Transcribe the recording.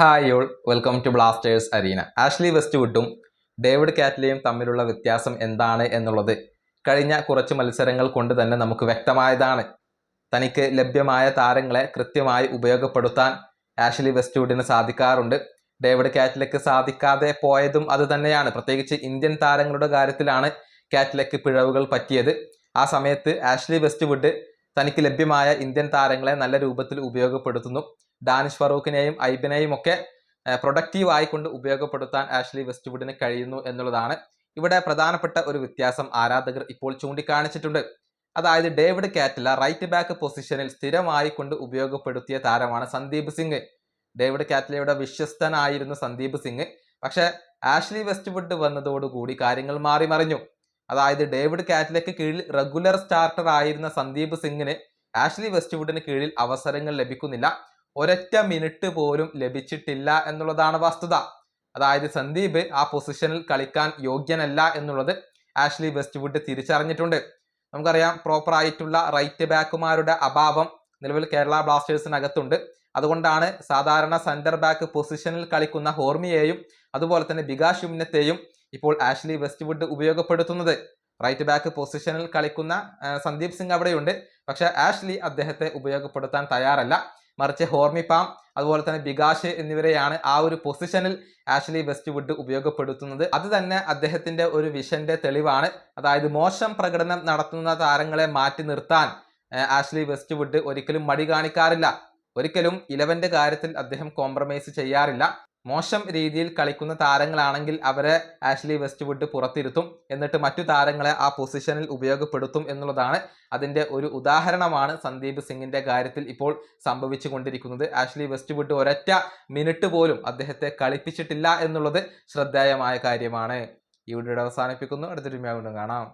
Hi all welcome to Blasters Arena. Ashley വെസ്റ്റ്വുഡും David കാറ്റ്ലയും തമ്മിലുള്ള വ്യത്യാസം എന്താണ് എന്നുള്ളത് കഴിഞ്ഞ കുറച്ച് മത്സരങ്ങൾ കൊണ്ട് തന്നെ നമുക്ക് വ്യക്തമായതാണ്. തനിക്ക് ലഭ്യമായ താരങ്ങളെ കൃത്യമായി ഉപയോഗപ്പെടുത്താൻ ആഷ്ലി വെസ്റ്റ്വുഡിന് സാധിക്കാറുണ്ട്. ഡേവിഡ് കാറ്റ്ലയ്ക്ക് സാധിക്കാതെ പോയതും അത് തന്നെയാണ്. പ്രത്യേകിച്ച് ഇന്ത്യൻ താരങ്ങളുടെ കാര്യത്തിലാണ് കാറ്റ്ലയ്ക്ക് പിഴവുകൾ പറ്റിയത്. ആ സമയത്ത് ആഷ്ലി വെസ്റ്റ്വുഡ് തനിക്ക് ലഭ്യമായ ഇന്ത്യൻ താരങ്ങളെ നല്ല രൂപത്തിൽ ഉപയോഗപ്പെടുത്തുന്നു. ഡാനിഷ് ഫറൂഖിനെയും ഐബിനെയും ഒക്കെ പ്രൊഡക്റ്റീവ് ആയിക്കൊണ്ട് ഉപയോഗപ്പെടുത്താൻ ആഷ്ലി വെസ്റ്റ്വുഡിന് കഴിയുന്നു എന്നുള്ളതാണ് ഇവിടെ പ്രധാനപ്പെട്ട ഒരു വ്യത്യാസം ആരാധകർ ഇപ്പോൾ ചൂണ്ടിക്കാണിച്ചിട്ടുണ്ട്. അതായത് ഡേവിഡ് കാറ്റ്ല റൈറ്റ് ബാക്ക് പൊസിഷനിൽ സ്ഥിരമായി കൊണ്ട് ഉപയോഗപ്പെടുത്തിയ താരമാണ് സന്ദീപ് സിംഗ്. ഡേവിഡ് കാറ്റ്ലയുടെ വിശ്വസ്തനായിരുന്നു സന്ദീപ് സിംഗ്. പക്ഷെ ആഷ്ലി വെസ്റ്റ്വുഡ് വന്നതോടുകൂടി കാര്യങ്ങൾ മാറി മറിഞ്ഞു. അതായത് ഡേവിഡ് കാറ്റ്ലയ്ക്ക് കീഴിൽ റെഗുലർ സ്റ്റാർട്ടർ ആയിരുന്ന സന്ദീപ് സിംഗിന് ആഷ്ലി വെസ്റ്റ്വുഡിന് കീഴിൽ അവസരങ്ങൾ ലഭിക്കുന്നില്ല. ഒരൊറ്റ മിനിറ്റ് പോലും ലഭിച്ചിട്ടില്ല എന്നുള്ളതാണ് വസ്തുത. അതായത് സന്ദീപ് ആ പൊസിഷനിൽ കളിക്കാൻ യോഗ്യനല്ല എന്നുള്ളത് ആഷ്ലി വെസ്റ്റ്വുഡ് തിരിച്ചറിഞ്ഞിട്ടുണ്ട്. നമുക്കറിയാം, പ്രോപ്പർ ആയിട്ടുള്ള റൈറ്റ് ബാക്കുമാരുടെ അഭാവം നിലവിൽ കേരള ബ്ലാസ്റ്റേഴ്സിനകത്തുണ്ട്. അതുകൊണ്ടാണ് സാധാരണ സെന്റർ ബാക്ക് പൊസിഷനിൽ കളിക്കുന്ന ഹോർമിയെയും അതുപോലെ തന്നെ ബികാഷ് യുമ്നത്തെയും ഇപ്പോൾ ആഷ്ലി വെസ്റ്റ്വുഡ് ഉപയോഗപ്പെടുത്തുന്നത്. റൈറ്റ് ബാക്ക് പൊസിഷനിൽ കളിക്കുന്ന സന്ദീപ് സിംഗ് അവിടെയുണ്ട്. പക്ഷെ ആഷ്ലി അദ്ദേഹത്തെ ഉപയോഗപ്പെടുത്താൻ തയ്യാറല്ല. മറിച്ച് ഹോർമി പാം അതുപോലെ തന്നെ ബികാഷ് എന്നിവരെയാണ് ആ ഒരു പൊസിഷനിൽ ആഷ്ലി വെസ്റ്റ്വുഡ് ഉപയോഗപ്പെടുത്തുന്നത്. അത് തന്നെ അദ്ദേഹത്തിന്റെ ഒരു വിഷന്റെ തെളിവാണ്. അതായത് മോശം പ്രകടനം നടത്തുന്ന താരങ്ങളെ മാറ്റി നിർത്താൻ ആഷ്ലി വെസ്റ്റ്വുഡ് ഒരിക്കലും മടി കാണിക്കാറില്ല. ഒരിക്കലും 11ന്റെ കാര്യത്തിൽ അദ്ദേഹം കോംപ്രമൈസ് ചെയ്യാറില്ല. മോശം രീതിയിൽ കളിക്കുന്ന താരങ്ങളാണെങ്കിൽ അവരെ ആഷ്ലി വെസ്റ്റ്വുഡ് പുറത്തിരുത്തും. എന്നിട്ട് മറ്റു താരങ്ങളെ ആ പൊസിഷനിൽ ഉപയോഗപ്പെടുത്തും എന്നുള്ളതാണ് അതിന്റെ ഒരു ഉദാഹരണമാണ് സന്ദീപ് സിംഗിന്റെ കാര്യത്തിൽ ഇപ്പോൾ സംഭവിച്ചു കൊണ്ടിരിക്കുന്നത്. ആഷ്ലി വെസ്റ്റ്വുഡ് ഒരൊറ്റ മിനിറ്റ് പോലും അദ്ദേഹത്തെ കളിപ്പിച്ചിട്ടില്ല എന്നുള്ളത് ശ്രദ്ധേയമായ കാര്യമാണ്. ഈ വീഡിയോ അവസാനിപ്പിക്കുന്നു. അടുത്തൊരു വീണ്ടും കാണാം.